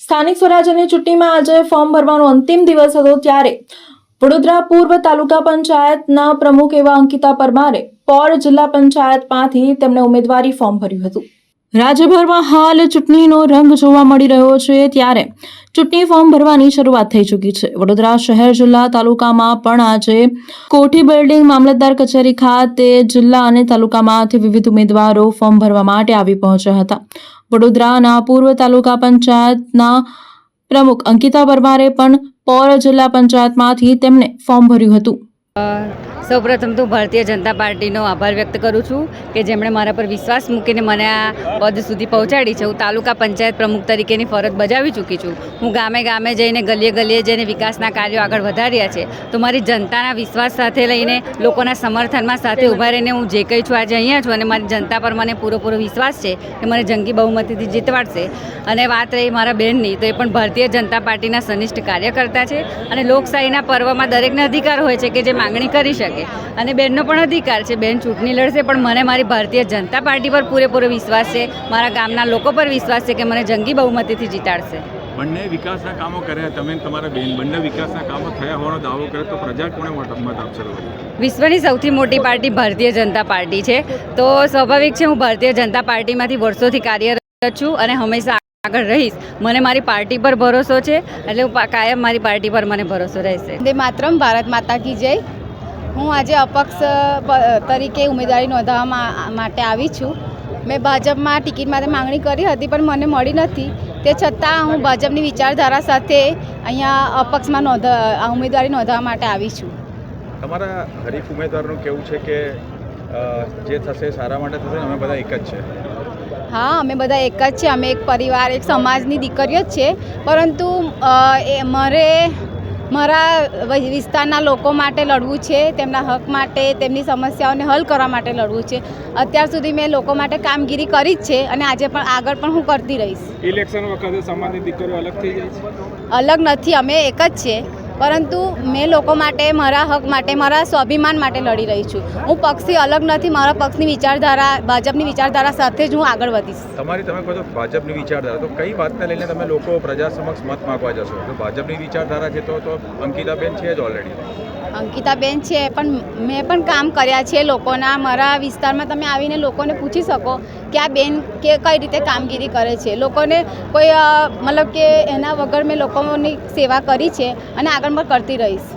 સ્થાનિક સ્વરાજ્યની ચૂંટણીમાં આજે ફોર્મ ભરવાનો અંતિમ દિવસ હતો ત્યારે વડોદરા પૂર્વ તાલુકા પંચાયતના પ્રમુખ એવા અંકિતા પરમારે પોર જિલ્લા પંચાયતમાંથી તેમણે ઉમેદવારી ફોર્મ ભર્યું હતું। રાજ્યભરમાં હાલ ચૂંટણીનો રંગ જોવા મળી રહ્યો છે ત્યારે ચૂંટણી ફોર્મ ભરવાની શરૂઆત થઈ ચૂકી છે। વડોદરા શહેર જિલ્લા તાલુકામાં પણ આજે કોઠી બિલ્ડિંગ મામલતદાર કચેરી ખાતે જિલ્લા અને તાલુકામાંથી વિવિધ ઉમેદવારો ફોર્મ ભરવા માટે આવી પહોંચ્યા હતા। વડોદરાના પૂર્વ તાલુકા પંચાયતના પ્રમુખ અંકિતા પરમારે પણ પોર જિલ્લા પંચાયતમાંથી તેમણે ફોર્મ ભર્યું હતું। સૌપ્રથમ તો ભારતીય જનતા પાર્ટીનો આભાર વ્યક્ત કરું છું કે જેમણે મારા પર વિશ્વાસ મૂકીને મને આ પદ સુધી પહોંચાડી છે। હું તાલુકા પંચાયત પ્રમુખ તરીકેની ફરજ બજાવી ચૂકી છું। હું ગામે ગામે જઈને ગલીએ ગલીએ જઈને વિકાસના કાર્યો આગળ વધાર્યા છે। તો મારી જનતાના વિશ્વાસ સાથે લઈને લોકોના સમર્થનમાં સાથે ઊભા રહીને હું જે કંઈ છું આજે અહીંયા છું અને મારી જનતા પર મને પૂરેપૂરો વિશ્વાસ છે કે મને જંગી બહુમતીથી જીતવાડશે। અને વાત રહી મારા બહેનની તો એ પણ ભારતીય જનતા પાર્ટીના સનિષ્ઠ કાર્યકર્તા છે અને લોકશાહીના પર્વમાં દરેકને અધિકાર હોય છે કે જે માંગણી કરી શકે અને બહેનનો પણ અધિકાર છે। બહેન ચૂંટણી લડશે પણ મને મારી ભારતીય જનતા પાર્ટી પર પૂરેપૂરો વિશ્વાસ છે, મારા ગામના લોકો પર વિશ્વાસ છે કે મને જંગી બહુમતીથી જીતાડશે। બંને વિકાસના કામો કર્યા, તમે તમારા બેન બંને વિકાસના કામો થયા હોવાનો દાવો કરે તો પ્રજા કોને મત આપશે? વિશ્વની સૌથી મોટી પાર્ટી ભારતીય જનતા પાર્ટી છે, તો સ્વાભાવિક છે હું ભારતીય જનતા પાર્ટીમાંથી વર્ષોથી કાર્યરત છું અને હંમેશા આગળ રહીશ। મને મારી પાર્ટી પર ભરોસો છે એટલે હું કાયમ મારી પાર્ટી પર મને ભરોસો રહેશે। વંદે માતરમ, ભારત માતા કી જય। હું આજે અપક્ષ તરીકે ઉમેદવારી નોંધાવવા માટે આવી છું। મેં ભાજપમાં ટિકિટ માટે માંગણી કરી હતી પણ મને મળી નથી, તે છતાં હું ભાજપની વિચારધારા સાથે અહીંયા અપક્ષમાં ઉમેદવારી નોંધાવવા માટે આવી છું। તમારા હરીફ ઉમેદવારનું કેવું છે કે જે થશે સારા માટે થશે, અમે બધા એક જ છે? હા, અમે બધા એક જ છે, અમે એક પરિવાર એક સમાજની દીકરીઓ જ છે, પરંતુ મારા વિસ્તારના લોકો માટે લડવું છે, તેમના હક માટે, તેમની સમસ્યાઓને હલ કરવા માટે લડવું છે। અત્યાર સુધી મેં લોકો માટે કામગીરી કરી જ છે અને આજે પણ આગળ પણ હું કરતી રહીશ। ઇલેક્શન વખતે સમાજની દીકરીઓ અલગ થઈ જાય છે? અલગ નથી, અમે એક જ છે, પરંતુ મેં લોકો માટે, મારા હક માટે, મારા સ્વાભિમાન માટે લડી રહી છું। હું પક્ષથી અલગ નથી, મારા પક્ષની વિચારધારા ભાજપની વિચારધારા સાથે જ હું આગળ વધીશ। તમે કહો તો ભાજપની વિચારધારા, તો કઈ વાતને લઈને તમે લોકો પ્રજા સમક્ષ મત માગવા જશો? તો ભાજપની વિચારધારા છે તો અંકિતાબેન છે જ ઓલરેડી। અંકિતાબેન છે પણ મેં પણ કામ કર્યા છે લોકોના। મારા વિસ્તારમાં તમે આવીને લોકોને પૂછી શકો કે આ બેન કે કઈ રીતે કામગીરી કરે છે, લોકોને કોઈ મતલબ કે એના વગર મેં લોકોની સેવા કરી છે અને આગળ પણ કરતી રહીશ।